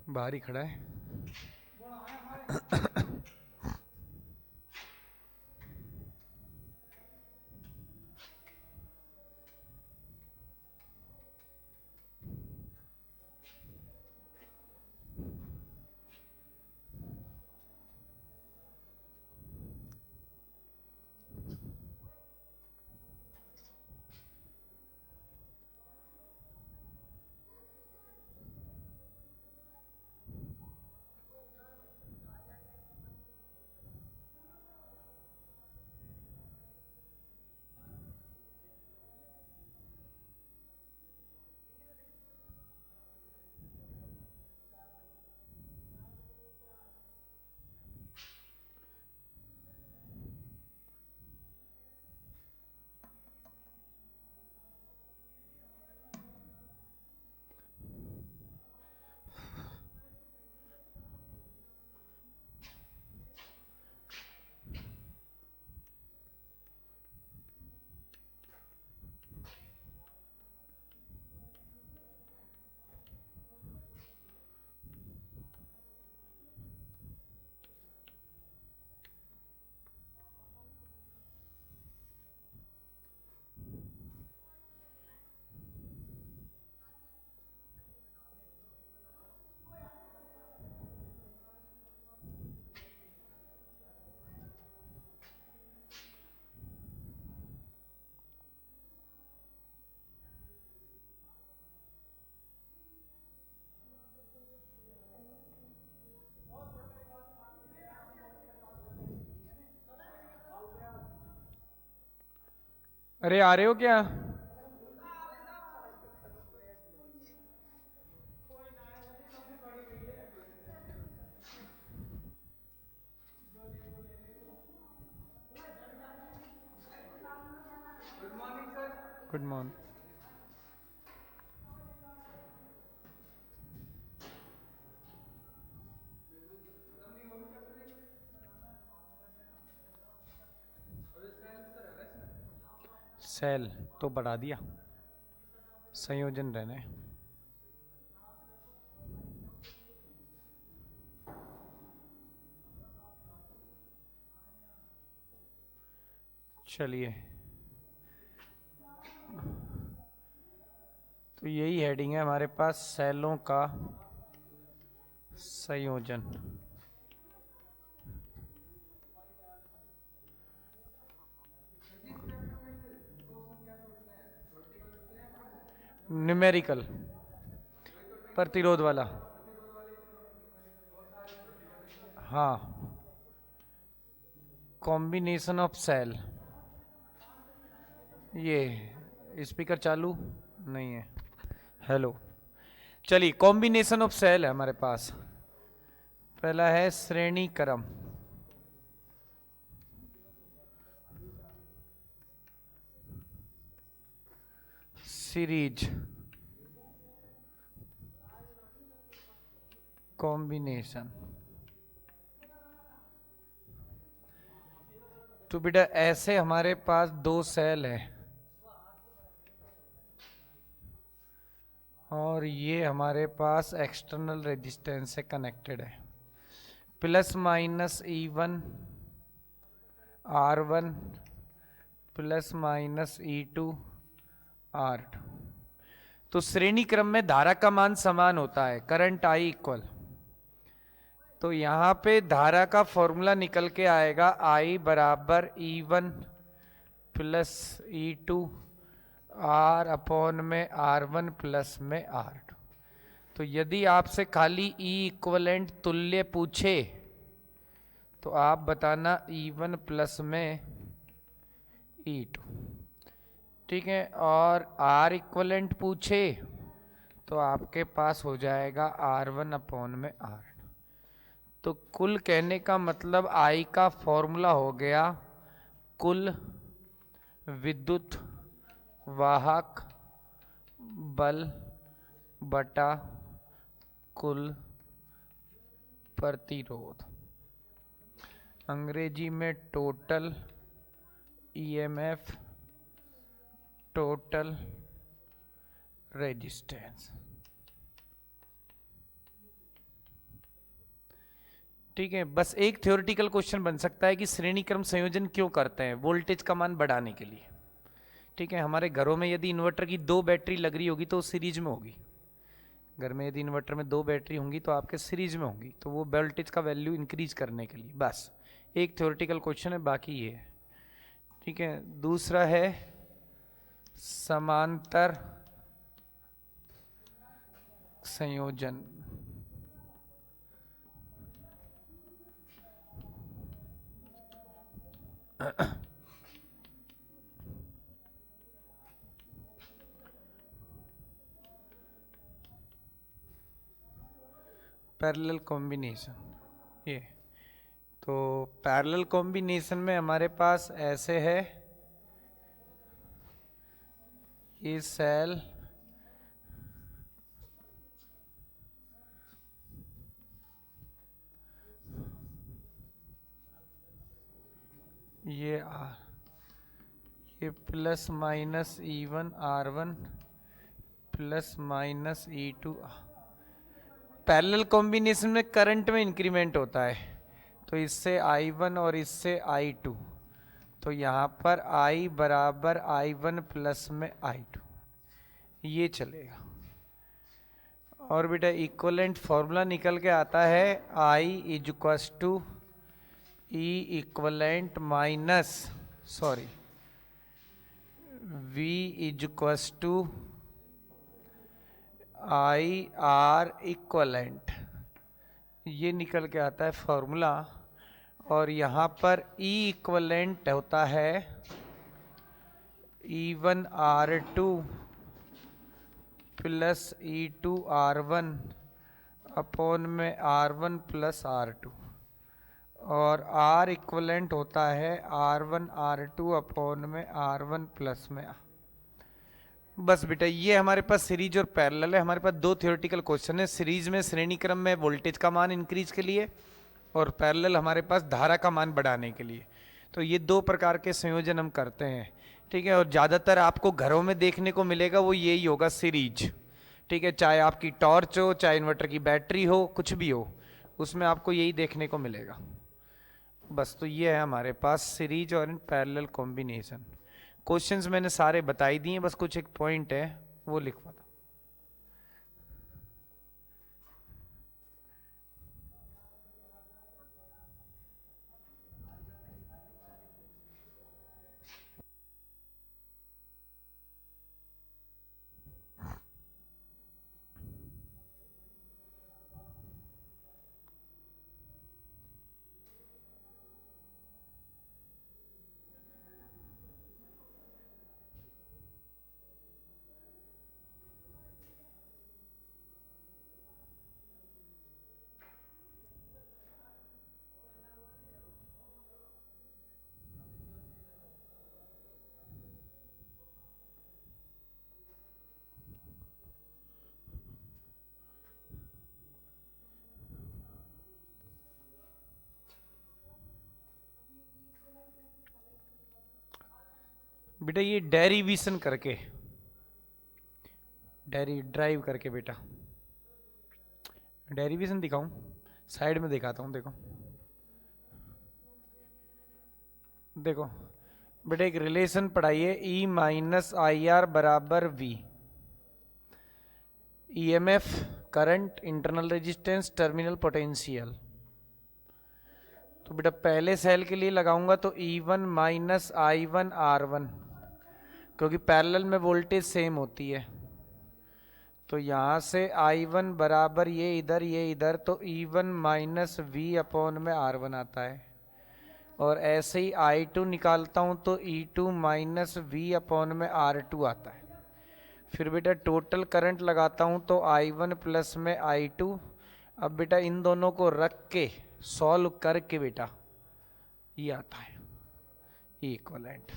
बाहर ही खड़ा है। अरे आ रहे हो क्या? Good morning. सेल तो बढ़ा दिया, संयोजन रहने। चलिए, तो यही हेडिंग है हमारे पास, सेलों का संयोजन। न्यूमेरिकल, प्रतिरोध वाला। हाँ, कॉम्बिनेशन ऑफ सेल। ये स्पीकर चालू नहीं है। हेलो। चलिए, कॉम्बिनेशन ऑफ सेल है हमारे पास। पहला है श्रेणी क्रम, सीरीज, कॉम्बिनेशन। तो बेटा ऐसे हमारे पास दो सेल है और ये हमारे पास एक्सटर्नल रेजिस्टेंस से कनेक्टेड है, plus minus E1 R1 plus minus E2 R2। तो श्रेणी क्रम में धारा का मान समान होता है, करंट I इक्वल। तो यहां पे धारा का फॉर्मूला निकल के आएगा I बराबर E1 plus E2 R upon में R1 प्लस में R2। तो यदि आपसे खाली E इक्वलेंट तुल्य पूछे तो आप बताना E1 प्लस में E2, ठीक है। और R इक्वलेंट पूछे तो आपके पास हो जाएगा R1 अपॉन में R2। तो कुल कहने का मतलब I का फॉर्मूला हो गया कुल विद्युत वाहक बल बटा कुल प्रतिरोध, अंग्रेजी में टोटल ईएमएफ, टोटल रेजिस्टेंस। ठीक है, बस एक थ्योरेटिकल क्वेश्चन बन सकता है कि श्रेणी क्रम संयोजन क्यों करते हैं? वोल्टेज का मान बढ़ाने के लिए। ठीक है, हमारे घरों में यदि इन्वर्टर की 2 बैटरी लग रही होगी तो सीरीज में होगी। घर में यदि इन्वर्टर में 2 बैटरी होंगी तो आपके सीरीज में होंगी, तो वो वोल्टेज का वैल्यू इंक्रीज करने के लिए। बस एक थ्योरेटिकल क्वेश्चन है, बाकी ये है। ठीक है, दूसरा है समांतर संयोजन। Parallel combination. ये तो पैरेलल कॉम्बिनेशन में हमारे पास ऐसे है, ये सेल ये आर, ये plus minus E1 R1 plus minus E2। Parallel combination में करंट में इंक्रीमेंट होता है, तो इससे I1 और इससे I2, तो यहाँ पर I बराबर I1 प्लस में I2, ये चलेगा। और बेटा इक्वलेंट फॉर्मूला निकल के आता है I is equals to E equivalent minus V is equals to I R equivalent, ये निकल के आता है फॉर्मूला। और यहाँ पर E इक्वलेंट होता है E1 R2 plus E2 R1 upon में R1 प्लस R2, और R इक्वलेंट होता है R1 R2 अपॉन में R1 प्लस में। बस बेटा ये हमारे पास सीरीज और पैरेलल है। हमारे पास 2 थ्योरेटिकल क्वेश्चन है, सीरीज में श्रेणी क्रम में वोल्टेज का मान इंक्रीज के लिए, और पैरेलल हमारे पास धारा का मान बढ़ाने के लिए। तो ये 2 प्रकार के संयोजन हम करते हैं। ठीक है, और ज़्यादातर आपको घरों में देखने को मिलेगा वो यही होगा, सीरीज। ठीक है, चाहे आपकी टॉर्च हो, चाहे इन्वर्टर की बैटरी हो, कुछ भी हो, उसमें आपको यही देखने को मिलेगा। बस तो ये है हमारे पास सीरीज और पैरेलल कॉम्बिनेशन। क्वेश्चंस मैंने सारे बताई दिए, बस कुछ एक पॉइंट है वो लिखवा दो। बेटा ये डेरिवेशन करके, ड्राइव करके, बेटा डेरिवेशन दिखाऊं, साइड में दिखाता हूं। देखो देखो बेटा, एक रिलेशन पढ़ाइए, E माइनस आई आर बराबर V, EMF, current, internal resistance, terminal potential. तो बेटा पहले सेल के लिए लगाऊंगा तो E1 माइनस I1 R1, क्योंकि पैरेलल में वोल्टेज सेम होती है, तो यहाँ से I1 बराबर ये इधर, तो E1 माइनस V अपॉन में R1 आता है। और ऐसे ही I2 निकालता हूँ तो E2 माइनस V अपॉन में R2 आता है। फिर बेटा टोटल करंट लगाता हूँ तो I1 प्लस में I2। अब बेटा इन दोनों को रख के सॉल्व करके बेटा ये आता है इक्वलेंट।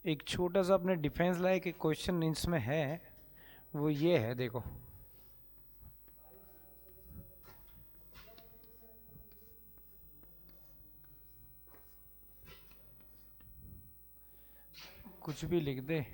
एक छोटा सा अपने डिफेंस लायक एक क्वेश्चन इसमें है, वो ये है, देखो कुछ भी लिख दे,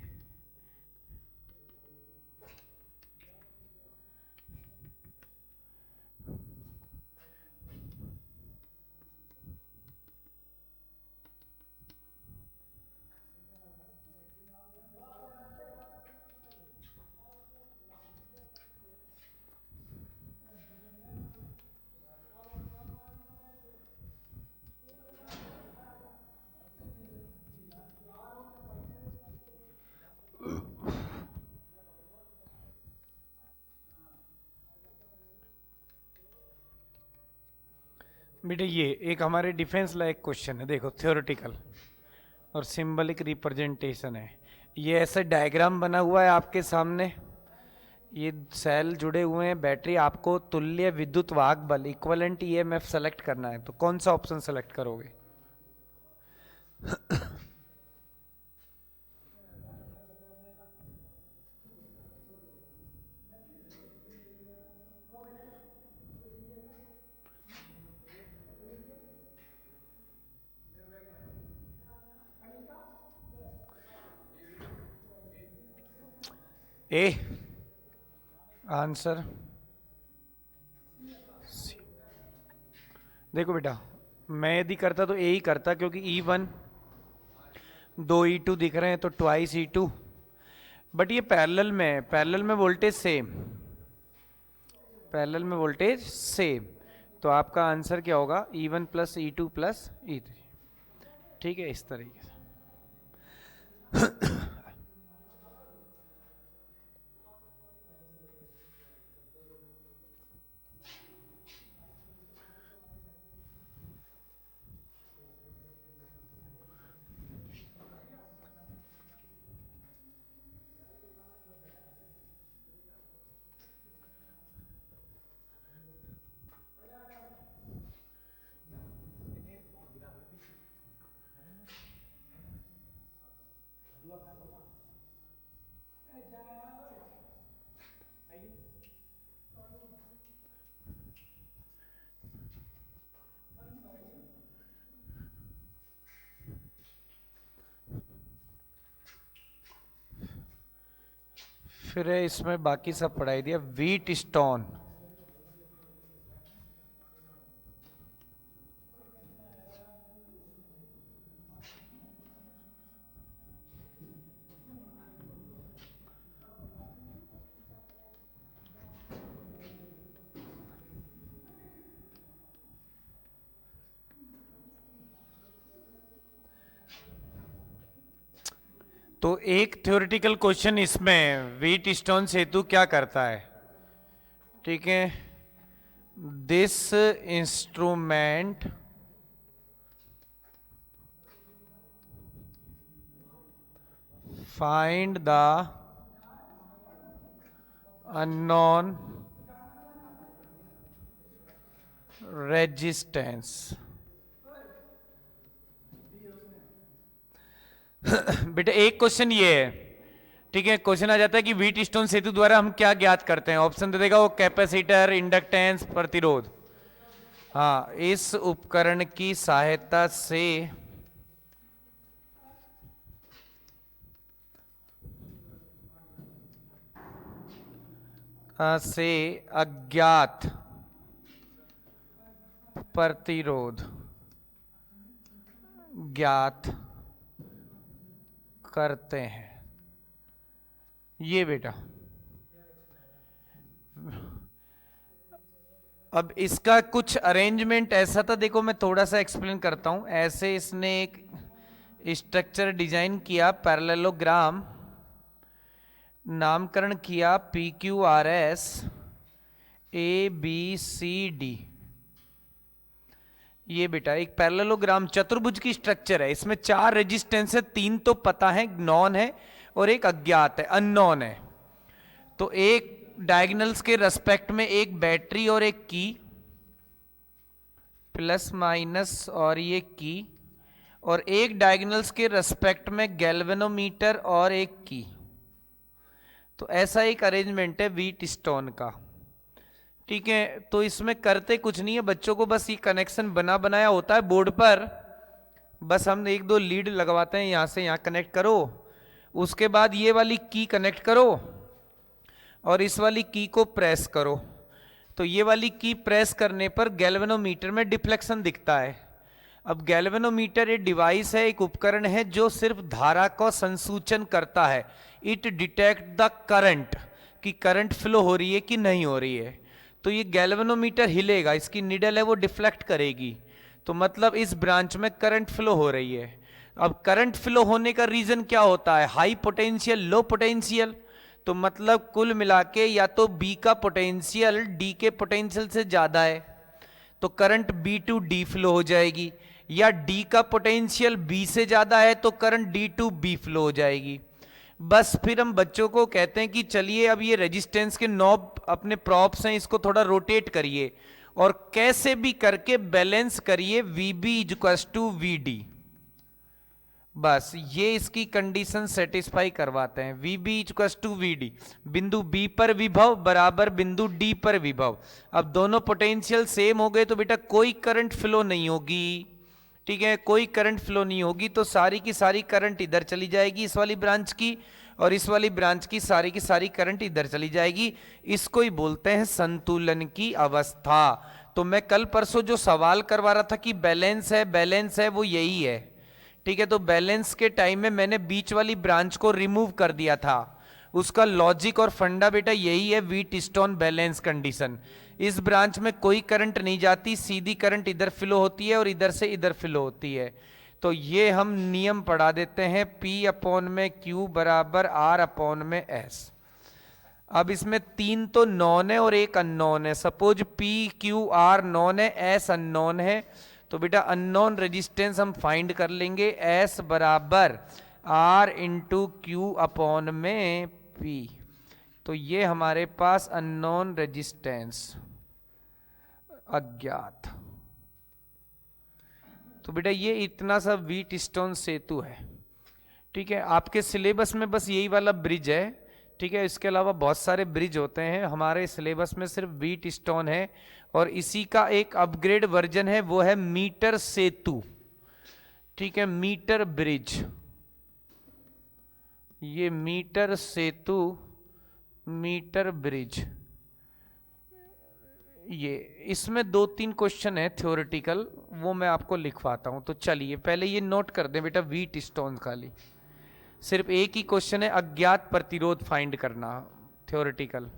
बेटे ये एक हमारे डिफेंस लायक क्वेश्चन है, देखो थ्योरेटिकल और सिंबलिक रिप्रेजेंटेशन है। ये ऐसे डायग्राम बना हुआ है आपके सामने, ये सेल जुड़े हुए हैं, बैटरी, आपको तुल्य विद्युत वाहक बल इक्वलेंट ईएमएफ सेलेक्ट करना है, तो कौन सा ऑप्शन सेलेक्ट करोगे? ए आंसर, देखो बेटा मैं यदि करता तो ए ही करता, क्योंकि E1 2E2 दिख रहे हैं तो ट्वाइस E2, बट ये पैरेलल में, पैरेलल में वोल्टेज सेम, पैरेलल में वोल्टेज सेम, तो आपका आंसर क्या होगा? E1 plus E2 plus E3। ठीक है, इस तरीके से। फिर इसमें बाकी सब पढ़ाई दिया। व्हीट स्टोन, तो एक थ्योरेटिकल क्वेश्चन इसमें, व्हीट स्टोन सेतु क्या करता है? ठीक है, this instrument find the unknown resistance. बेटा एक क्वेश्चन ये है, ठीक है, क्वेश्चन आ जाता है कि व्हीट स्टोन सेतु द्वारा हम क्या ज्ञात करते हैं? ऑप्शन दे देगा वो, कैपेसिटर, इंडक्टेंस, प्रतिरोध। हाँ, इस उपकरण की सहायता से अज्ञात प्रतिरोध ज्ञात करते हैं। ये बेटा, अब इसका कुछ अरेंजमेंट ऐसा था, देखो मैं थोड़ा सा एक्सप्लेन करता हूं। ऐसे इसने एक स्ट्रक्चर डिजाइन किया, पैरेललोग्राम, नामकरण किया PQRS ABCD। ये बेटा एक पैरेललोग्राम चतुर्भुज की स्ट्रक्चर है, इसमें 4 रेजिस्टेंस है, 3 तो पता है, नॉन है, और एक अज्ञात है, अननोन है। तो एक डायगोनल्स के रेस्पेक्ट में एक बैटरी और एक की, प्लस माइनस और ये की, और एक डायगोनल्स के रेस्पेक्ट में गैल्वेनोमीटर और एक की। तो ऐसा एक अरेंजमेंट है व्हीटस्टोन का। ठीक है, तो इसमें करते कुछ नहीं है बच्चों को, बस ये कनेक्शन बनाया होता है बोर्ड पर। बस हम एक दो लीड लगवाते हैं, यहां से यहां कनेक्ट करो, उसके बाद ये वाली की कनेक्ट करो और इस वाली की को प्रेस करो। तो ये वाली की प्रेस करने पर गैल्वेनोमीटर में डिफ्लेक्शन दिखता है। अब गैल्वेनोमीटर एक डिवाइस है, एक उपकरण है जो सिर्फ धारा का संसूचन करता है। इट डिटेक्ट द करंट, कि करंट फ्लो हो रही है कि नहीं हो रही है। तो ये गैल्वेनोमीटर हिलेगा, इसकी निडल है वो डिफ्लेक्ट करेगी, तो मतलब इस ब्रांच में करंट फ्लो हो रही है। अब करंट फ्लो होने का रीजन क्या होता है? High potential, low potential. तो मतलब कुल मिला के या तो बी का पोटेंशियल डी के पोटेंशियल से ज्यादा है तो current B to D flow हो जाएगी, या डी का पोटेंशियल बी से ज्यादा है तो current D to B flow हो जाएगी। बस फिर हम बच्चों को कहते हैं कि चलिए अब ये रेजिस्टेंस के नॉब अपने प्रॉप्स हैं, इसको थोड़ा रोटेट करिए और कैसे भी करके बैलेंस करिए V B is to V D. बस ये इसकी कंडीशन सेटिस्फाई करवाते हैं। V B equals to V D, बिंदु बी पर विभव बराबर बिंदु डी पर विभव। अब दोनों पोटेंशियल सेम हो गए तो बेटा कोई करंट फ्लो नहीं होगी। ठीक है, कोई करंट फ्लो नहीं होगी तो सारी की सारी करंट इधर चली जाएगी इस वाली ब्रांच की, और इस वाली ब्रांच की सारी करंट इधर चली जाएगी। इसको ही बोलते हैं संतुलन की अवस्था। तो मैं कल परसों जो सवाल करवा रहा था कि बैलेंस है वो यही है। ठीक है, तो बैलेंस के टाइम में मैंने बीच वाली ब्रांच को रिमूव कर दिया था। उसका लॉजिक और फंडा बेटा यही है, व्हीटस्टोन बैलेंस कंडीशन। इस ब्रांच में कोई करंट नहीं जाती, सीधी करंट इधर फ्लो होती है और इधर से इधर फ्लो होती है। तो ये हम नियम पढ़ा देते हैं, P अपॉन में Q बराबर R अपॉन में S। अब इसमें तीन तो नॉन है और एक अननोन है। Suppose P Q R non है, S अननोन है, तो बेटा अननोन रेजिस्टेंस हम फाइंड कर लेंगे, S बराबर R इंटू क्यू अपॉन में P। तो ये हमारे पास अननोन रेजिस्टेंस, अज्ञात। तो बेटा ये इतना सा व्हीटस्टोन सेतु है। ठीक है, आपके सिलेबस में बस यही वाला ब्रिज है। ठीक है, इसके अलावा बहुत सारे ब्रिज होते हैं, हमारे सिलेबस में सिर्फ व्हीटस्टोन है। और इसी का एक अपग्रेड वर्जन है, वो है मीटर सेतु। ठीक है, मीटर ब्रिज, ये मीटर सेतु, मीटर ब्रिज। ये इसमें दो तीन क्वेश्चन है थ्योरेटिकल, वो मैं आपको लिखवाता हूं। तो चलिए पहले ये नोट कर दें बेटा, व्हीटस्टोन खाली सिर्फ एक ही क्वेश्चन है, अज्ञात प्रतिरोध फाइंड करना, थ्योरेटिकल।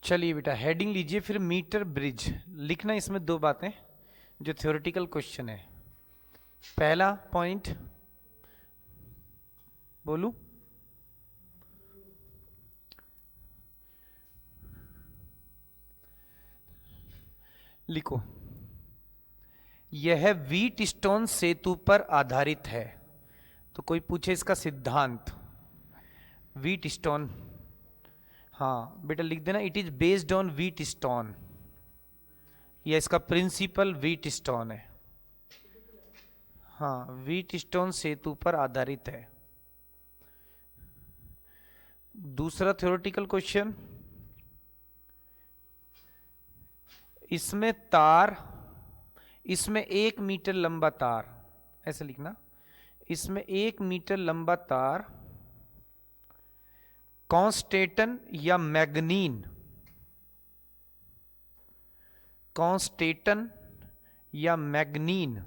चलिए बेटा हेडिंग लीजिए, फिर मीटर ब्रिज लिखना। इसमें दो बातें जो थ्योरेटिकल क्वेश्चन है। पहला पॉइंट बोलूं, लिखो, यह व्हीट स्टोन सेतु पर आधारित है। तो कोई पूछे इसका सिद्धांत, व्हीट स्टोन, हाँ बेटा लिख देना, it is based on wheat stone, या इसका प्रिंसिपल व्हीट स्टोन है। हाँ, व्हीट स्टोन सेतु पर आधारित है। दूसरा थ्योरेटिकल क्वेश्चन, इसमें तार, इसमें 1 मीटर लंबा तार, ऐसे लिखना, इसमें 1 मीटर लंबा तार कॉन्स्टेटन या मैग्नीन, कॉन्स्टेटन या मैग्नीन,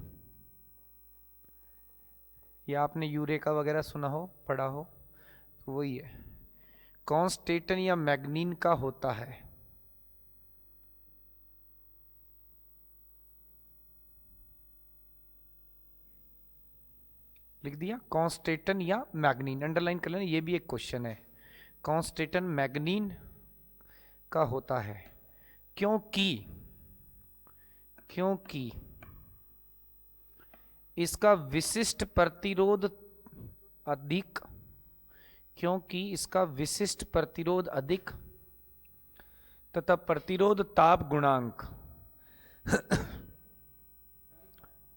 या आपने यूरेका वगैरह सुना हो, पढ़ा हो, तो वही है, कॉन्स्टेटन या मैग्नीन का होता है। लिख दिया, कॉन्स्टेटन या मैग्नीन, अंडरलाइन कर लेना, ये भी एक क्वेश्चन है, कॉन्स्टेटन मैग्नीन का होता है। क्योंकि इसका विशिष्ट प्रतिरोध अधिक, क्योंकि इसका विशिष्ट प्रतिरोध अधिक तथा प्रतिरोध ताप गुणांक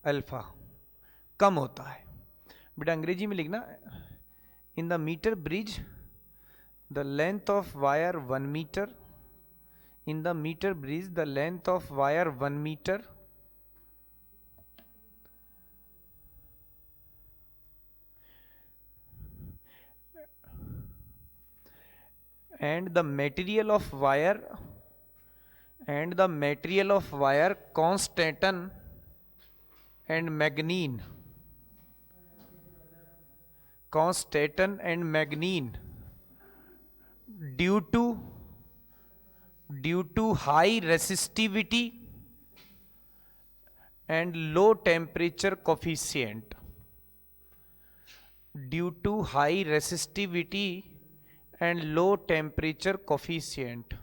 अल्फा कम होता है। बेटा अंग्रेजी में लिखना, in the metre bridge the length of wire 1 metre, in the meter bridge the length of wire 1 meter and the material of wire constantan and manganese, constantan and manganese due to high resistivity and low temperature coefficient, due to high resistivity and low temperature coefficient।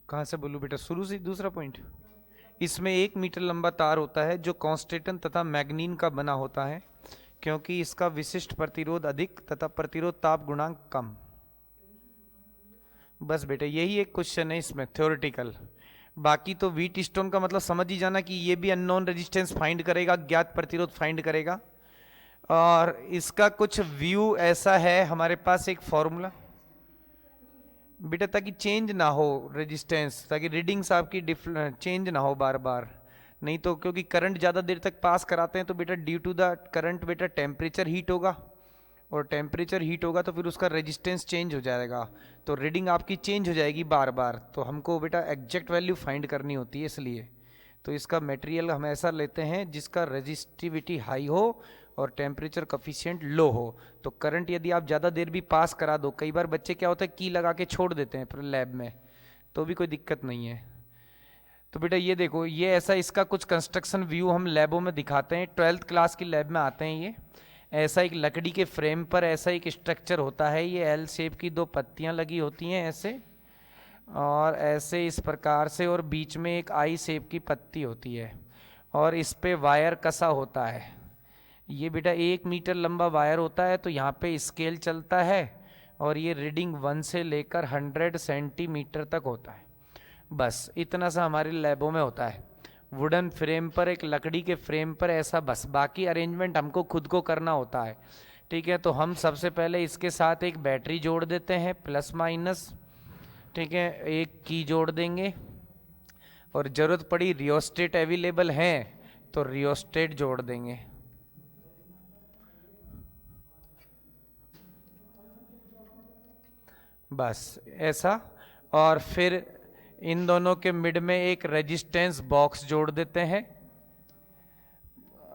कहां से बोलूं बेटा, शुरू से दूसरा point, इसमें 1 metre लंबा तार होता है जो कॉन्स्टेटन तथा मैग्नीन का बना होता है, क्योंकि इसका विशिष्ट प्रतिरोध अधिक तथा प्रतिरोध ताप गुणांक कम। बस बेटा यही एक क्वेश्चन है इसमें थ्योरेटिकल, बाकी तो व्हीट स्टोन का मतलब समझ ही जाना कि ये भी अननोन रेजिस्टेंस फाइंड करेगा, ज्ञात प्रतिरोध फाइंड करेगा। और इसका कुछ व्यू ऐसा है, हमारे पास एक फॉर्मूला बेटा, ताकि चेंज ना हो रेजिस्टेंस, ताकि रीडिंग्स आपकी चेंज ना हो बार बार, नहीं तो क्योंकि करंट ज़्यादा देर तक पास कराते हैं तो बेटा ड्यू टू द करंट बेटा टेम्परेचर हीट होगा, और टेम्परेचर हीट होगा तो फिर उसका रेजिस्टेंस चेंज हो जाएगा, तो रीडिंग आपकी चेंज हो जाएगी बार बार, तो हमको बेटा एग्जैक्ट वैल्यू फाइंड करनी होती है, इसलिए तो इसका मटेरियल हम ऐसा लेते हैं जिसका रेजिस्टिविटी हाई हो और टेम्परेचर कॉफिशिएंट लो हो। तो करंट यदि आप ज़्यादा देर भी पास करा दो, कई बार बच्चे क्या होता है की लगा के छोड़ देते हैं लैब में, तो भी कोई दिक्कत नहीं है। तो बेटा ये देखो, ये ऐसा इसका कुछ कंस्ट्रक्शन व्यू हम लैबों में दिखाते हैं, 12th क्लास की लैब में आते हैं। ये ऐसा एक लकड़ी के फ्रेम पर ऐसा एक स्ट्रक्चर होता है, ये एल शेप की 2 पत्तियां लगी होती हैं ऐसे, और ऐसे इस प्रकार से, और बीच में एक आई शेप की पत्ती होती है, और इस पे वायर कसा होता है। ये बेटा 1 मीटर लंबा वायर होता है, तो यहाँ पे स्केल चलता है, और ये रीडिंग 1 से लेकर 100 सेंटीमीटर तक होता है। बस इतना सा हमारे लैबों में होता है, वुडन फ्रेम पर, एक लकड़ी के फ्रेम पर ऐसा, बस बाकी अरेंजमेंट हमको खुद को करना होता है। ठीक है, तो हम सबसे पहले इसके साथ एक बैटरी जोड़ देते हैं प्लस माइनस, ठीक है, एक की जोड़ देंगे, और ज़रूरत पड़ी रियोस्टेट अवेलेबल है तो रियोस्टेट जोड़ देंगे। बस ऐसा, और फिर इन दोनों के मिड में एक रेजिस्टेंस बॉक्स जोड़ देते हैं,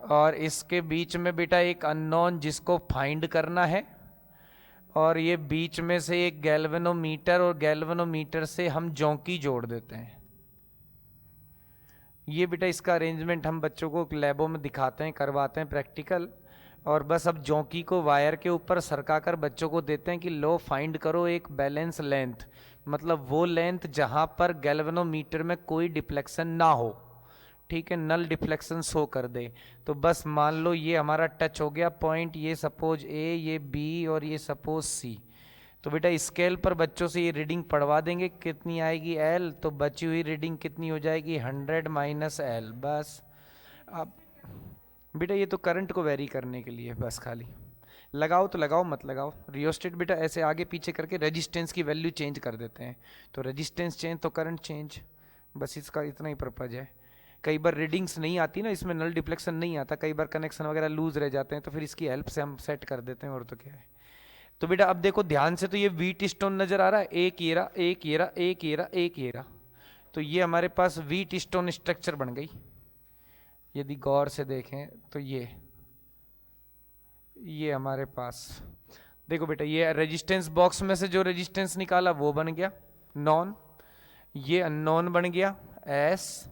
और इसके बीच में बेटा एक अननोन जिसको फाइंड करना है, और ये बीच में से एक गैल्वेनोमीटर, और गैल्वेनोमीटर से हम जौंकी जोड़ देते हैं। ये बेटा इसका अरेंजमेंट हम बच्चों को लैबों में दिखाते हैं, करवाते हैं प्रैक्टिकल, और बस अब जॉकी को वायर के ऊपर सरकाकर बच्चों को देते हैं कि लो फाइंड करो एक बैलेंस लेंथ, मतलब वो लेंथ जहां पर गैल्वेनोमीटर में कोई डिफ्लेक्शन ना हो, ठीक है, नल डिफ्लेक्शन शो कर दे। तो बस मान लो ये हमारा टच हो गया पॉइंट, ये सपोज ए, ये बी और ये सपोज सी। तो बेटा स्केल पर बच्चों से ये रीडिंग पढ़वा देंगे, कितनी आएगी एल, तो बची हुई रीडिंग कितनी हो जाएगी 100 माइनस एल। बस अब बेटा ये तो करंट को वेरी करने के लिए बस, खाली लगाओ तो लगाओ, मत लगाओ। रियोस्टेट बेटा ऐसे आगे पीछे करके रेजिस्टेंस की वैल्यू चेंज कर देते हैं, तो रेजिस्टेंस चेंज तो करंट चेंज, बस इसका इतना ही पर्पज है। कई बार रीडिंग्स नहीं आती ना, इसमें नल डिफ्लेक्शन नहीं आता, कई बार कनेक्शन वगैरह लूज रह जाते हैं, तो फिर इसकी हेल्प से हम सेट कर देते हैं, और तो क्या है। तो बेटा अब देखो ध्यान से, तो ये व्हीट स्टोन नजर आ रहा है, एक ये रहा, एक ये रहा, एक ये रहा, एक ये रहा, तो ये हमारे पास व्हीट स्टोन स्ट्रक्चर बन गई। यदि गौर से देखें तो ये हमारे पास देखो बेटा, ये रेजिस्टेंस बॉक्स में से जो रेजिस्टेंस निकाला वो बन गया नॉन, ये अननोन बन गया एस,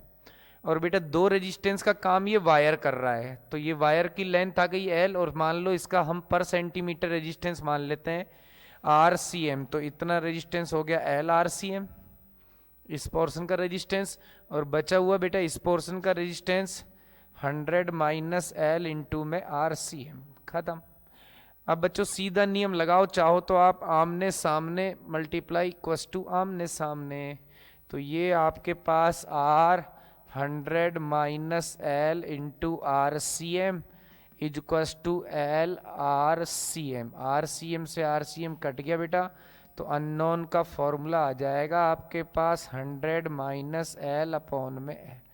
और बेटा दो रेजिस्टेंस का काम ये वायर कर रहा है, तो ये वायर की लेंथ आ गई एल, और मान लो इसका हम पर सेंटीमीटर रेजिस्टेंस मान लेते हैं आर सी एम, तो इतना रेजिस्टेंस हो गया एल आर सी एम, इस पोर्शन का रेजिस्टेंस, और बचा हुआ बेटा इस पोर्शन का रेजिस्टेंस 100 माइनस एल इंटू में आर सी एम, खत्म। अब बच्चों सीधा नियम लगाओ, चाहो तो आप आमने सामने मल्टीप्लाई इक्वस टू आमने सामने, तो ये आपके पास R 100 minus L into R C M is equals to L R C M, R C M से आर सी एम कट गया बेटा, तो अननोन का फॉर्मूला आ जाएगा आपके पास 100 माइनस एल अपॉन में एल।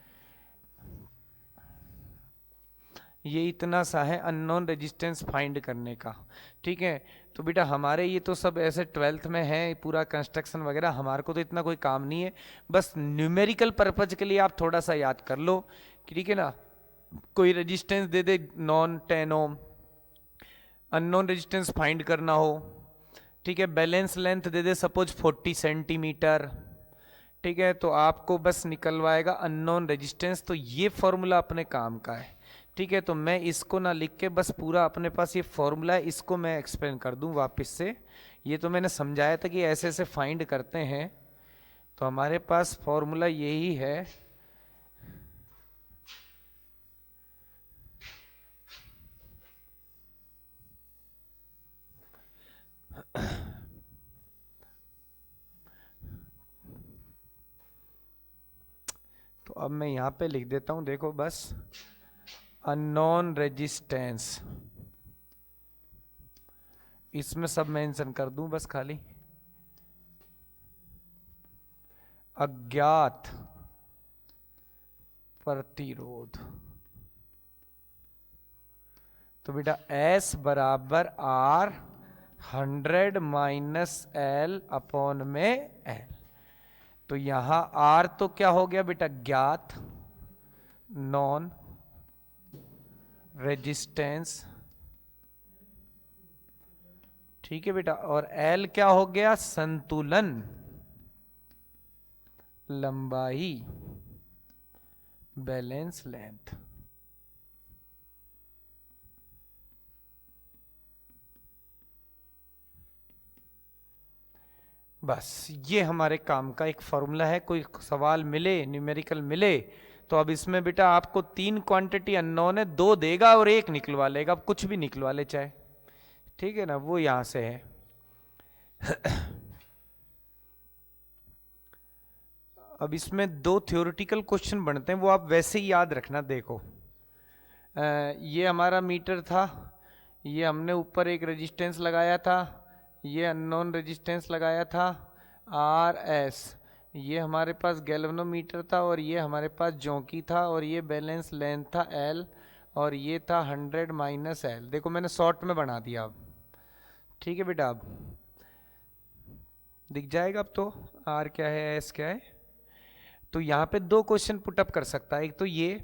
ये इतना सा है अननोन रेजिस्टेंस फाइंड करने का, ठीक है। तो बेटा हमारे ये तो सब ऐसे 12th में है, पूरा कंस्ट्रक्शन वगैरह, हमारे को तो इतना कोई काम नहीं है, बस न्यूमेरिकल पर्पज के लिए आप थोड़ा सा याद कर लो, ठीक है ना। कोई रेजिस्टेंस दे दे नॉन 10 ओम, अननोन रेजिस्टेंस फाइंड करना हो, ठीक है, बैलेंस लेंथ दे दे सपोज 40 सेंटीमीटर, ठीक है, तो आपको बस निकलवाएगा अननोन रेजिस्टेंस, तो ये फॉर्मूला अपने काम का है, ठीक है। तो मैं इसको ना लिख के बस पूरा अपने पास ये फॉर्मूला है, इसको मैं एक्सप्लेन कर दूं वापस से। ये तो मैंने समझाया था कि ऐसे ऐसे फाइंड करते हैं, तो हमारे पास फॉर्मूला यही है, तो अब मैं यहां पे लिख देता हूं, देखो बस अननोन रेजिस्टेंस, इसमें सब मेंशन कर दूं बस खाली, अज्ञात प्रतिरोध, तो बेटा S बराबर R 100 माइनस एल अपॉन में एल, तो यहां R तो क्या हो गया बेटा ज्ञात नॉन रेजिस्टेंस, ठीक है बेटा, और L क्या हो गया संतुलन लंबाई बैलेंस लेंथ। बस ये हमारे काम का एक फॉर्मूला है, कोई सवाल मिले न्यूमेरिकल मिले तो अब इसमें बेटा आपको 3 क्वांटिटी अननोन है, 2 देगा और 1 निकलवा लेगा, अब कुछ भी निकलवा ले चाहे, ठीक है ना, वो यहां से है। अब इसमें 2 थ्योरेटिकल क्वेश्चन बनते हैं, वो आप वैसे ही याद रखना। देखो ये हमारा मीटर था, ये हमने ऊपर एक रेजिस्टेंस लगाया था, ये अननोन रेजिस्टेंस लगाया था आर एस, ये हमारे पास गैल्वेनोमीटर था, और ये हमारे पास जॉकी था, और ये बैलेंस लेंथ था एल, और ये था 100 माइनस एल। देखो मैंने शॉर्ट में बना दिया अब, ठीक है बेटा, अब दिख जाएगा अब तो आर क्या है एस क्या है। तो यहाँ पे 2 क्वेश्चन पुटअप कर सकता है, एक तो ये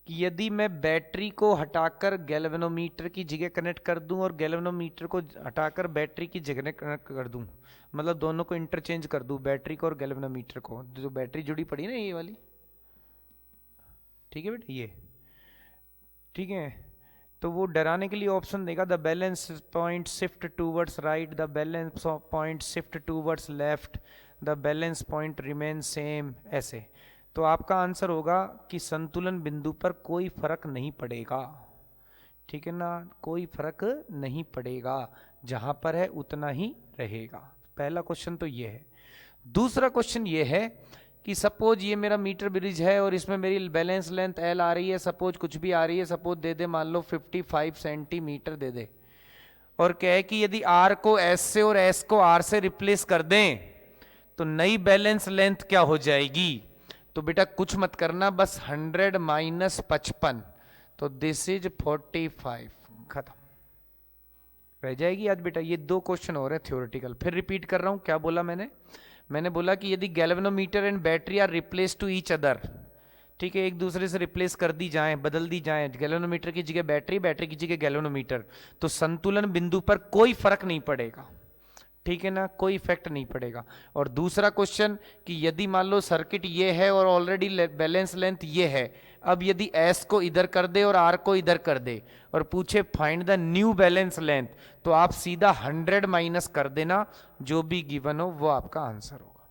कि यदि मैं बैटरी को हटाकर गैल्वेनोमीटर की जगह कनेक्ट कर दूं और गैल्वेनोमीटर को हटाकर बैटरी की जगह कनेक्ट कर दूं, मतलब दोनों को इंटरचेंज कर दूं, बैटरी को और गैल्वेनोमीटर को, जो बैटरी जुड़ी पड़ी ना ये वाली, ठीक है बेटा ये, ठीक है। तो वो डराने के लिए ऑप्शन देगा, the balance point shift towards right, the balance point shift towards left, the balance point remain same, ऐसे। तो आपका आंसर होगा कि संतुलन बिंदु पर कोई फर्क नहीं पड़ेगा, ठीक है ना, कोई फर्क नहीं पड़ेगा, जहां पर है उतना ही रहेगा। पहला क्वेश्चन तो ये है। दूसरा क्वेश्चन ये है कि सपोज ये मेरा मीटर ब्रिज है और इसमें मेरी बैलेंस लेंथ एल आ रही है, सपोज कुछ भी आ रही है, सपोज दे दे मान लो 55 सेंटीमीटर दे दे, और कहे कि यदि आर को एस से और एस को आर से रिप्लेस कर दें तो नई बैलेंस लेंथ क्या हो जाएगी। तो बेटा कुछ मत करना, बस 100 माइनस 55, तो दिस इज 45, खत्म रह जाएगी। आज बेटा ये 2 क्वेश्चन हो रहे हैं थ्योरेटिकल। फिर रिपीट कर रहा हूं, क्या बोला मैंने बोला कि यदि galvanometer and battery are replace to each other, ठीक है, एक दूसरे से रिप्लेस कर दी जाएं, बदल दी जाएं, गैल्वेनोमीटर की जगह बैटरी, बैटरी की जगह गैल्वेनोमीटर, तो संतुलन बिंदु पर कोई फर्क नहीं पड़ेगा, ठीक है ना, कोई इफेक्ट नहीं पड़ेगा। और दूसरा क्वेश्चन कि यदि मान लो सर्किट ये है और ऑलरेडी बैलेंस लेंथ ये है, अब यदि एस को इधर कर दे और आर को इधर कर दे और पूछे find the new balance length, तो आप सीधा 100 माइनस कर देना, जो भी गिवन हो वो आपका आंसर होगा।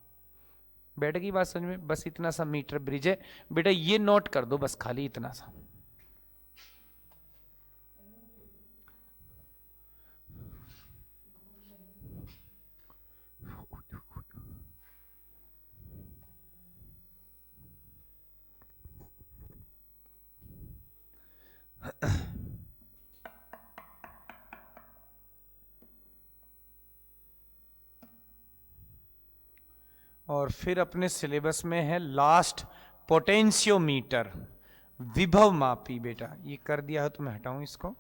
बैठ गई बात समझ में। बस इतना सा मीटर ब्रिज है बेटा, ये नोट कर दो बस, खाली इतना सा। और फिर अपने सिलेबस में है लास्ट पोटेंशियोमीटर, विभव मापी। बेटा ये कर दिया है तो मैं हटाऊं इसको।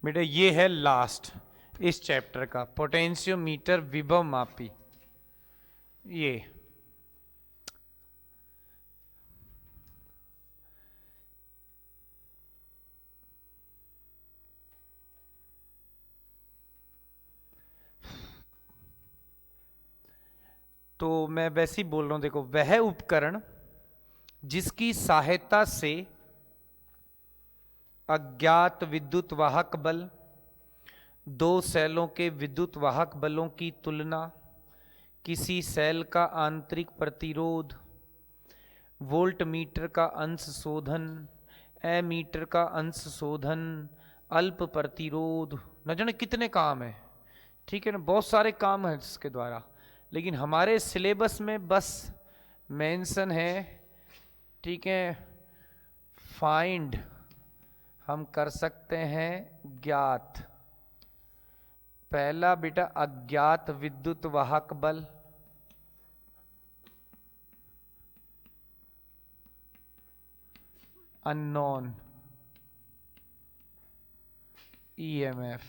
बेटा ये है लास्ट इस चैप्टर का, पोटेंशियोमीटर विभव मापी। ये तो मैं वैसे ही बोल रहा हूं, देखो, वह उपकरण जिसकी सहायता से अज्ञात विद्युत वाहक बल, 2 सेलों के विद्युत वाहक बलों की तुलना, किसी सेल का आंतरिक प्रतिरोध, वोल्ट मीटर का अंश शोधन, एमीटर का अंश शोधन, अल्प प्रतिरोध, न जाने कितने काम है, ठीक है ना, बहुत सारे काम हैं इसके द्वारा। लेकिन हमारे सिलेबस में बस मेंशन है, ठीक है, फाइंड हम कर सकते हैं ज्ञात। पहला बेटा अज्ञात विद्युत वाहक बल, अननोन ईएमएफ,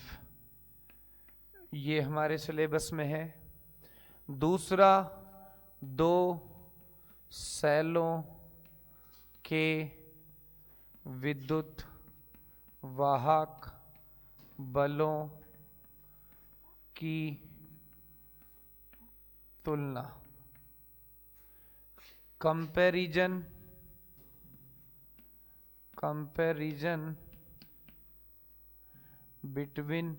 ये हमारे सिलेबस में है। दूसरा 2 सेलों के विद्युत वाहक बलों की तुलना, कंपैरिजन बिटवीन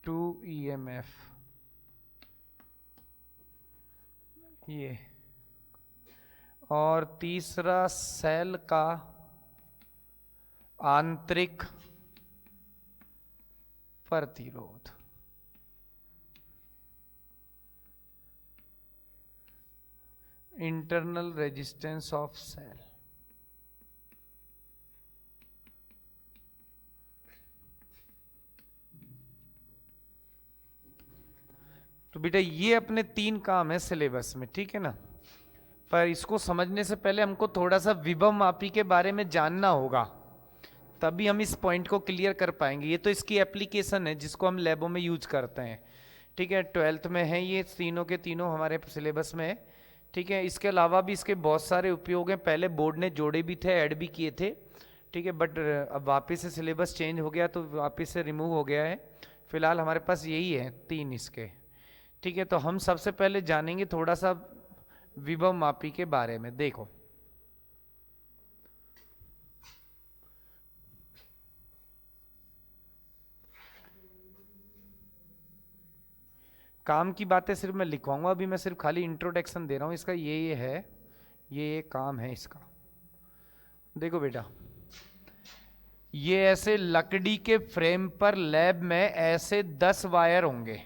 2 ईएमएफ, ये। और तीसरा सेल का आंतरिक प्रतिरोध, इंटरनल रेजिस्टेंस ऑफ सेल। तो बेटा ये अपने 3 काम है सिलेबस में, ठीक है ना। पर इसको समझने से पहले हमको थोड़ा सा विभव मापी के बारे में जानना होगा, तभी हम इस पॉइंट को क्लियर कर पाएंगे। ये तो इसकी एप्लीकेशन है जिसको हम लैबों में यूज करते हैं, ठीक है, 12th में है, ये तीनों के तीनों हमारे सिलेबस में है। ठीक है, इसके अलावा भी इसके बहुत सारे उपयोग हैं, पहले बोर्ड ने जोड़े भी थे, ऐड भी किए थे। ठीक है, बट अब वापस से सिलेबस चेंज हो गया तो वापस से रिमूव हो गया है। फिलहाल हमारे पास यही है 3 इसके। ठीक है, तो हम सबसे पहले जानेंगे थोड़ा सा विभव मापी के बारे में। देखो, काम की बातें सिर्फ मैं लिखवाऊंगा, अभी मैं सिर्फ खाली इंट्रोडक्शन दे रहा हूं इसका। ये है, ये काम है इसका। देखो बेटा, ये ऐसे लकड़ी के फ्रेम पर लैब में ऐसे 10 वायर होंगे।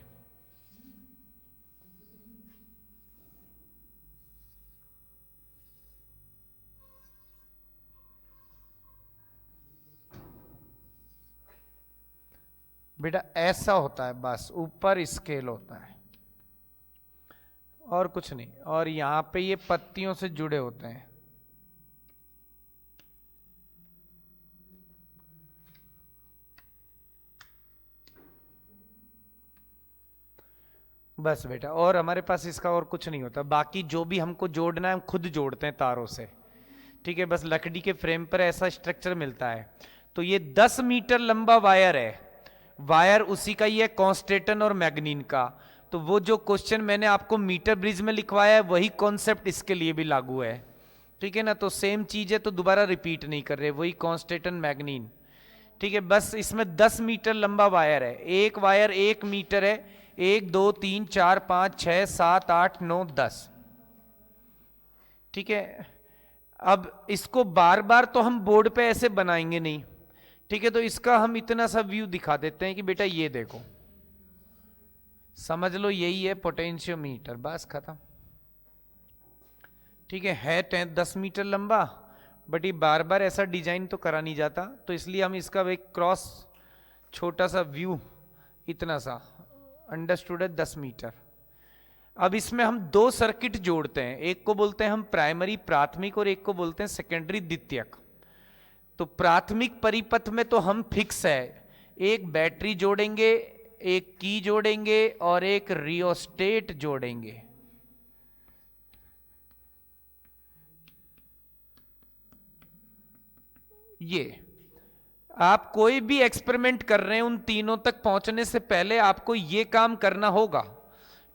बेटा ऐसा होता है, बस ऊपर स्केल होता है और कुछ नहीं। और यहां पे ये पत्तियों से जुड़े होते हैं। बस बेटा, और हमारे पास इसका और कुछ नहीं होता। बाकी जो भी हमको जोड़ना है हम खुद जोड़ते हैं तारों से। ठीक है, बस लकड़ी के फ्रेम पर ऐसा स्ट्रक्चर मिलता है। तो ये 10 मीटर लंबा वायर है। वायर उसी का ही है, कॉन्स्टेंटन और मैग्नीन का। तो वो जो क्वेश्चन मैंने आपको मीटर ब्रिज में लिखवाया है वही कॉन्सेप्ट इसके लिए भी लागू है। ठीक है ना, तो सेम चीज है, तो दोबारा रिपीट नहीं कर रहे, वही कॉन्स्टेंटन मैग्नीन। ठीक है, बस इसमें 10 मीटर लंबा वायर है। एक वायर 1 मीटर है। 1 2 3 4 5 6 7 8 9 10। ठीक है, अब इसको बार बार तो हम बोर्ड पे ऐसे बनाएंगे नहीं। ठीक है, तो इसका हम इतना सा व्यू दिखा देते हैं कि बेटा ये देखो, समझ लो यही है पोटेंशियोमीटर, बस खत्म। ठीक है 10 मीटर लंबा, बट ये बार बार ऐसा डिजाइन तो करा नहीं जाता, तो इसलिए हम इसका एक क्रॉस छोटा सा व्यू इतना सा अंडरस्टूड है 10 मीटर। अब इसमें हम 2 सर्किट जोड़ते हैं, एक को बोलते हैं हम प्राइमरी प्राथमिक और एक को बोलते हैं सेकेंडरी द्वितीयक। तो प्राथमिक परिपथ में तो हम फिक्स है, एक बैटरी जोड़ेंगे, एक की जोड़ेंगे और एक रियोस्टेट जोड़ेंगे। ये आप कोई भी एक्सपेरिमेंट कर रहे हैं उन तीनों तक पहुंचने से पहले आपको ये काम करना होगा।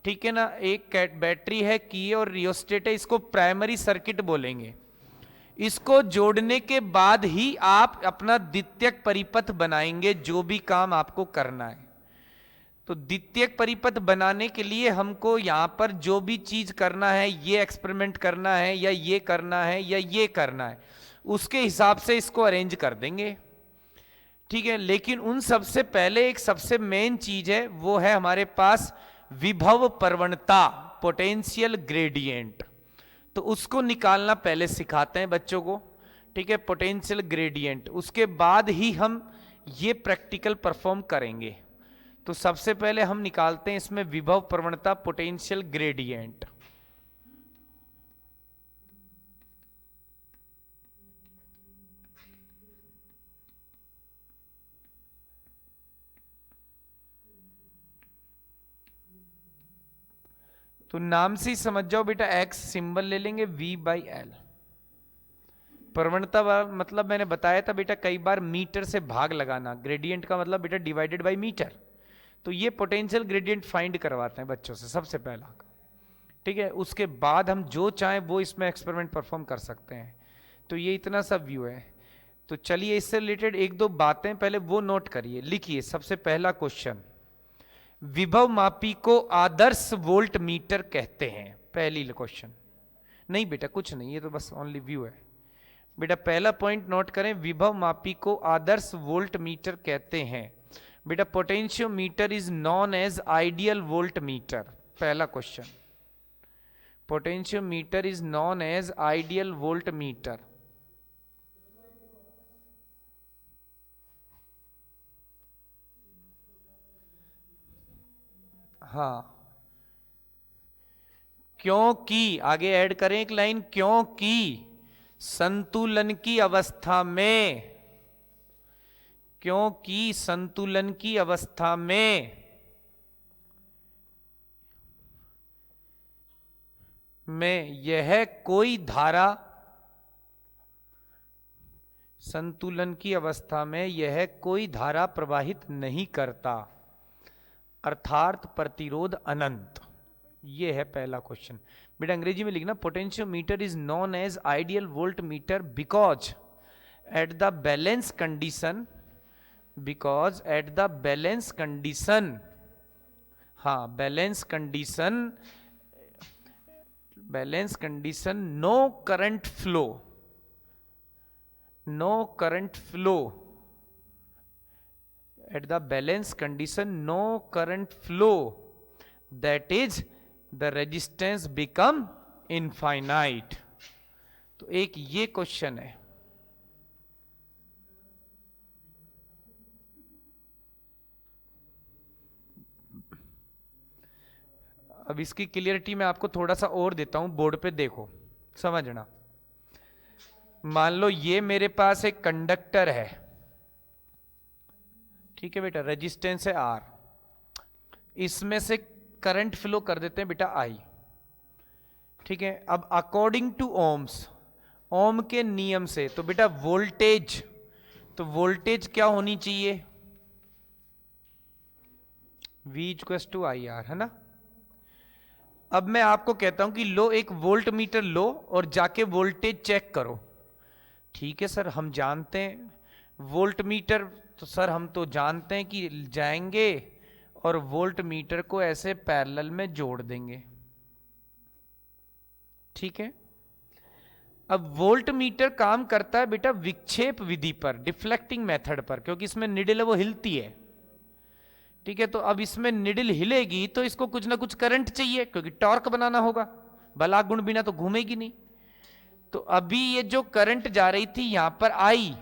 ठीक है ना, एक बैटरी है, की और रियोस्टेट है, इसको प्राइमरी सर्किट बोलेंगे। इसको जोड़ने के बाद ही आप अपना द्वितीयक परिपथ बनाएंगे, जो भी काम आपको करना है। तो द्वितीयक परिपथ बनाने के लिए हमको यहां पर जो भी चीज करना है, ये एक्सपेरिमेंट करना है या ये करना है या ये करना है, उसके हिसाब से इसको अरेंज कर देंगे। ठीक है, लेकिन उन सबसे पहले एक सबसे मेन चीज है, वो है हमारे पास विभव प्रवणता, पोटेंशियल ग्रेडियंट। तो उसको निकालना पहले सिखाते हैं बच्चों को। ठीक है, पोटेंशियल ग्रेडियंट, उसके बाद ही हम ये प्रैक्टिकल परफॉर्म करेंगे। तो सबसे पहले हम निकालते हैं इसमें विभव प्रवणता, पोटेंशियल ग्रेडियंट। तो नाम से ही समझ जाओ बेटा, एक्स सिंबल ले लेंगे, V/L। प्रवणता मतलब मैंने बताया था बेटा कई बार, मीटर से भाग लगाना। ग्रेडियंट का मतलब बेटा डिवाइडेड बाय मीटर। तो ये पोटेंशियल ग्रेडियंट फाइंड करवाते हैं बच्चों से सबसे पहला। ठीक है, उसके बाद हम जो चाहें वो इसमें एक्सपेरिमेंट परफॉर्म कर सकते हैं। तो ये इतना सा व्यू है। तो चलिए इससे रिलेटेड 1-2 बातें पहले वो नोट करिए, लिखिए। सबसे पहला क्वेश्चन, विभव मापी को आदर्श वोल्ट मीटर कहते हैं। पहली क्वेश्चन। नहीं बेटा कुछ नहीं, ये तो बस ओनली व्यू है। बेटा पहला पॉइंट नोट करें, विभव मापी को आदर्श वोल्ट मीटर कहते हैं। बेटा potentiometer is known as ideal voltmeter. पहला question, potentiometer is known as ideal voltmeter. हाँ, क्योंकि आगे ऐड करें एक लाइन, क्योंकि संतुलन की अवस्था में, क्योंकि संतुलन की अवस्था में में यह कोई धारा, संतुलन की अवस्था में यह कोई धारा प्रवाहित नहीं करता, अर्थात प्रतिरोध अनंत। ये है पहला क्वेश्चन। बेटा अंग्रेजी में लिखना, potentiometer is known as ideal voltmeter because at the balance condition, because at the balance condition, हाँ balance condition no current flow, no current flow, at the balance condition no current flow, that is the resistance become infinite। तो एक ये question है। अब इसकी clarity मैं आपको थोड़ा सा और देता हूं, बोर्ड पे देखो समझना। मान लो ये मेरे पास एक कंडक्टर है, ठीक है बेटा, रेजिस्टेंस है R, इसमें से करंट फ्लो कर देते हैं बेटा I, ठीक है। अब अकॉर्डिंग टू ओम्स, ओम के नियम से, तो बेटा वोल्टेज, तो वोल्टेज क्या होनी चाहिए, V इक्वल्स टू IR, है ना। अब मैं आपको कहता हूं कि लो एक वोल्ट मीटर लो और जाके वोल्टेज चेक करो। ठीक है सर, हम जानते हैं वोल्ट मीटर, तो सर हम तो जानते हैं कि जाएंगे और वोल्ट मीटर को ऐसे पैरेलल में जोड़ देंगे, ठीक है। अब वोल्ट मीटर काम करता है बेटा विक्षेप विधि पर, डिफ्लेक्टिंग मेथड पर, क्योंकि इसमें निडल है वो हिलती है, ठीक है। तो अब इसमें निडल हिलेगी तो इसको कुछ ना कुछ करंट चाहिए, क्योंकि टॉर्क बनाना होगा, बला गुण बिना तो घूमेगी नहीं। तो अभी ये जो करंट जा रही थी यहां पर आई,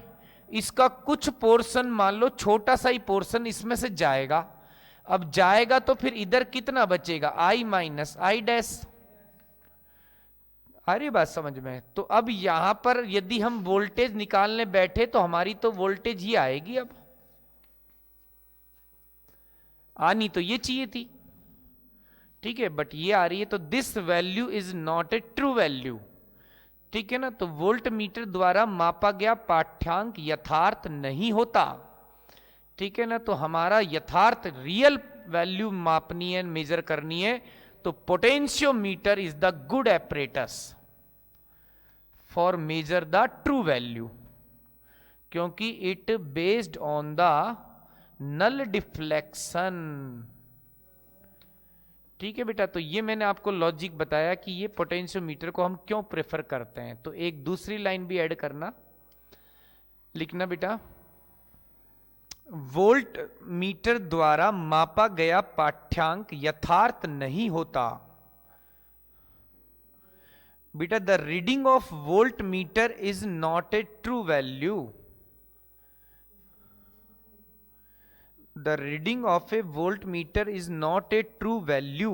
इसका कुछ पोर्शन, मान लो छोटा सा ही पोर्शन इसमें से जाएगा। अब जाएगा तो फिर इधर कितना बचेगा, I माइनस आई डैश। अरे बात समझ में। तो अब यहां पर यदि हम वोल्टेज निकालने बैठे तो हमारी तो वोल्टेज ही आएगी, अब आनी तो ये चाहिए थी, ठीक है, बट ये आ रही है। तो this value is not a true value, ठीक है ना। तो वोल्ट मीटर द्वारा मापा गया पाठ्यांक यथार्थ नहीं होता, ठीक है ना। तो हमारा यथार्थ रियल वैल्यू मापनी है, मेजर करनी है, तो potentiometer is the good apparatus for measure the true value, क्योंकि it based on the null deflection, ठीक है बेटा। तो ये मैंने आपको लॉजिक बताया कि ये पोटेंशियोमीटर को हम क्यों प्रेफर करते हैं। तो एक दूसरी लाइन भी ऐड करना, लिखना बेटा, वोल्ट मीटर द्वारा मापा गया पाठ्यांक यथार्थ नहीं होता। बेटा the reading of volt meter is not a true value, the reading of a voltmeter is not a true value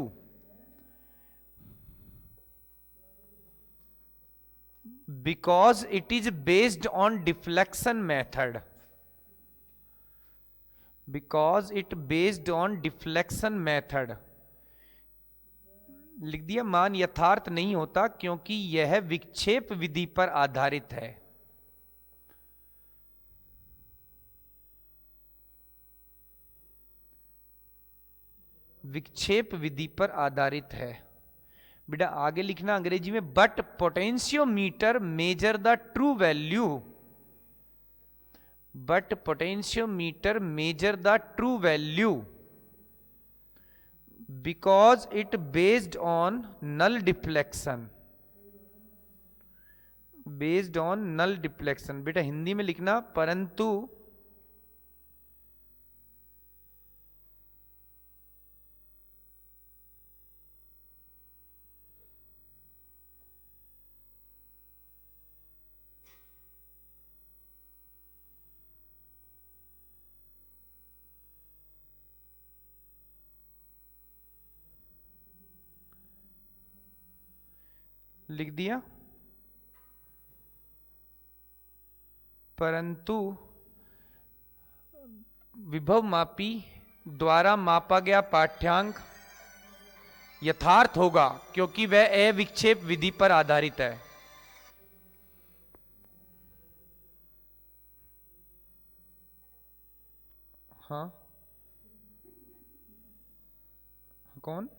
because it is based on deflection method, because it based on deflection method। लिख दिया, मान यथार्थ नहीं होता क्योंकि यह विक्षेप विधि पर आधारित है। विक्षेप विधि पर आधारित है। बेटा आगे लिखना अंग्रेजी में, but potentiometer measure the true value, but potentiometer measure the true value because it based on null deflection, based on null deflection. बेटा हिंदी में लिखना, परंतु लिख दिया, परंतु विभव मापी द्वारा मापा गया पाठ्यांक यथार्थ होगा क्योंकि वह अविक्षेप विधि पर आधारित है। हाँ, कौन?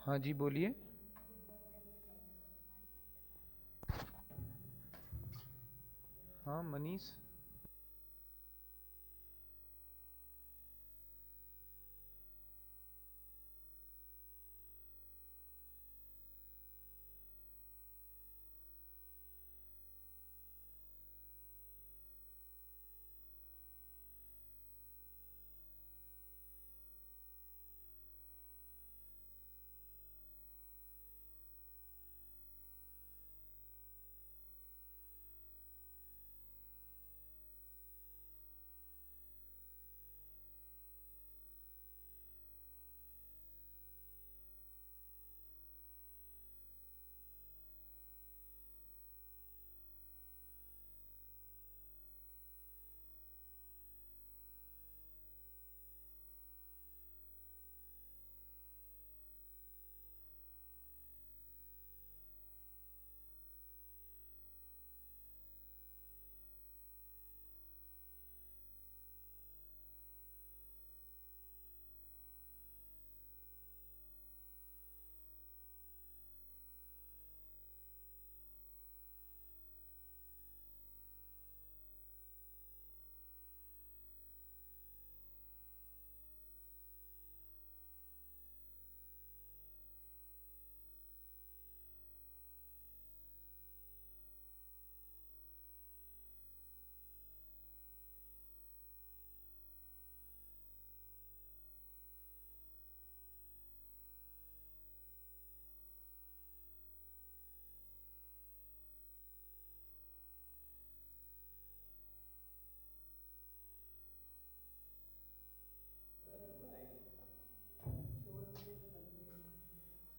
हाँ जी, बोलिए। हाँ मनीष।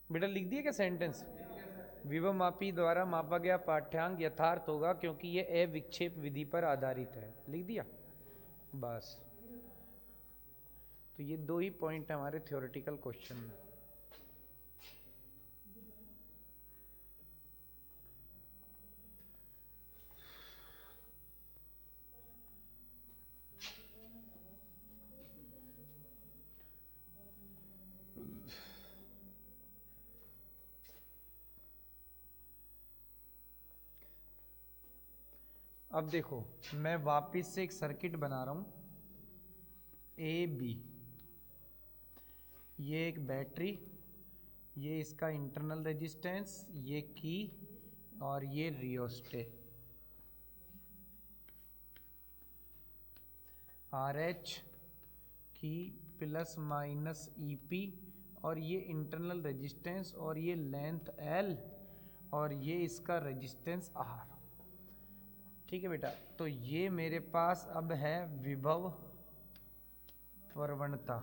बेटा लिख दिया क्या सेंटेंस? विभव मापी द्वारा मापा गया पाठ्यांक यथार्थ होगा क्योंकि यह अविक्षेप विधि पर आधारित है। लिख दिया बस। तो ये दो ही पॉइंट है हमारे थ्योरेटिकल क्वेश्चन में। अब देखो, मैं वापस से एक सर्किट बना रहा हूं ए बी। ये एक बैटरी, ये इसका इंटरनल रेजिस्टेंस, ये की और ये रियोस्टेट। आर एच की प्लस माइनस ई पी, और ये इंटरनल रेजिस्टेंस, और ये लेंथ एल, और ये इसका रेजिस्टेंस आर। ठीक है बेटा, तो ये मेरे पास अब है विभव प्रवणता,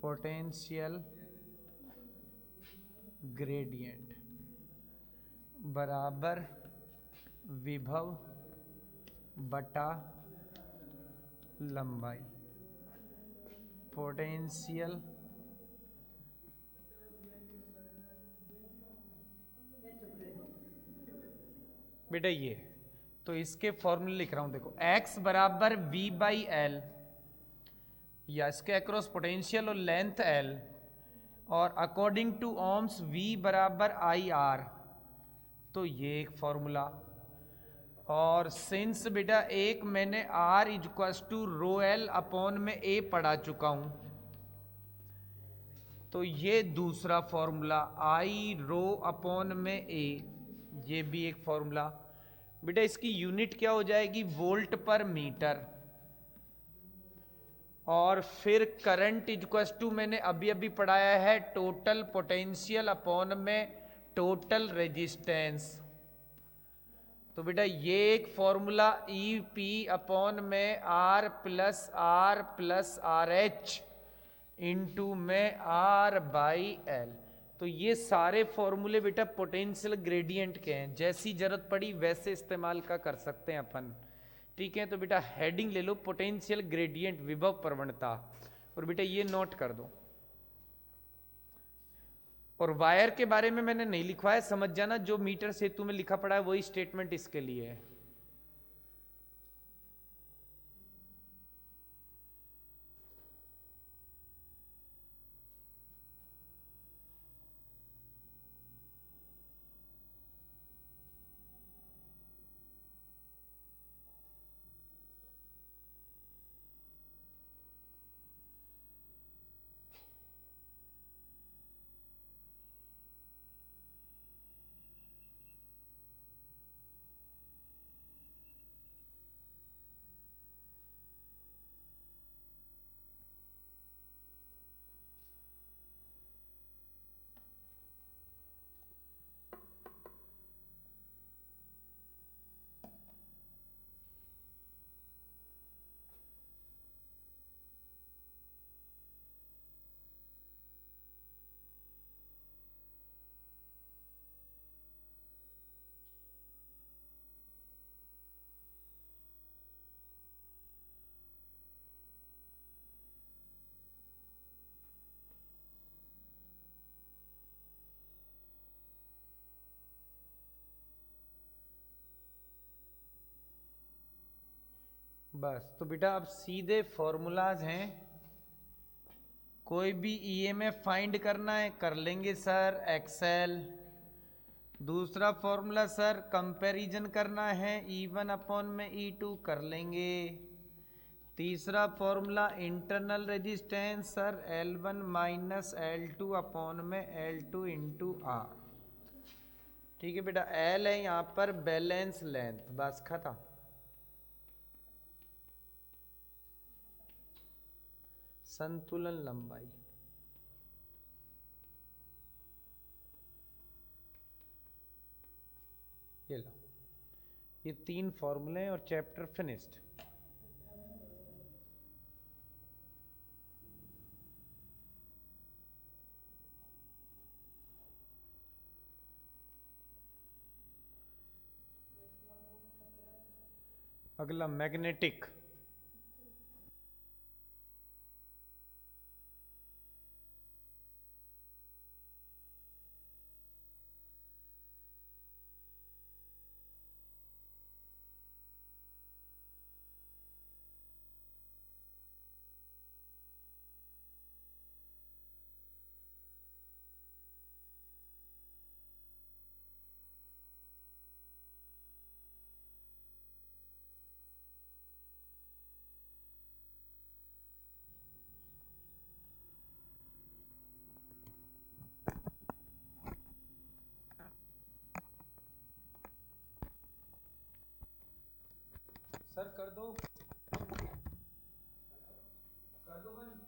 पोटेंशियल ग्रेडियंट बराबर विभव बटा लंबाई। पोटेंशियल बेटा ये, तो इसके फॉर्मूले लिख रहा हूं, देखो x बराबर v बाई एल, या इसके अक्रॉस पोटेंशियल और लेंथ l, और अकॉर्डिंग टू ओम्स v बराबर आई आर। तो ये एक फॉर्मूला। और सिंस बेटा एक मैंने r equals to rho L upon में a पढ़ा चुका हूं, तो ये दूसरा फॉर्मूला आई रो अपॉन में a, ये भी एक फॉर्मूला। बेटा इसकी यूनिट क्या हो जाएगी? वोल्ट पर मीटर। और फिर करंट इक्वल्स टू मैंने अभी अभी पढ़ाया है टोटल पोटेंशियल अपॉन में टोटल रेजिस्टेंस। तो बेटा ये एक फॉर्मूला ई पी अपॉन में R plus R H into में आर बाई एल। तो ये सारे फॉर्मूले बेटा पोटेंशियल ग्रेडियंट के हैं, जैसी जरूरत पड़ी वैसे इस्तेमाल का कर सकते हैं अपन। ठीक है, तो बेटा हेडिंग ले लो पोटेंशियल ग्रेडियंट, विभव प्रवणता, और बेटा ये नोट कर दो। और वायर के बारे में मैंने नहीं लिखवाया, समझ जाना, जो मीटर सेतु में लिखा पड़ा है वही स्टेटमेंट इसके लिए है। बस, तो बेटा अब सीधे फॉर्मूलाज हैं। कोई भी ईएमएफ फाइंड करना है कर लेंगे सर, एक्सेल। दूसरा फॉर्मूला सर कंपैरिजन करना है E1 अपॉन में E2 कर लेंगे। तीसरा formula internal resistance sir L1 minus L2 upon में L2 इंटू आर। ठीक है बेटा, L है यहाँ पर बैलेंस लेंथ, बस खत्म। संतुलन लंबाई, ये लो, ये 3 फॉर्मूले हैं और चैप्टर फिनिश्ड। अगला मैग्नेटिक। सर कर दो, कर दो बंद।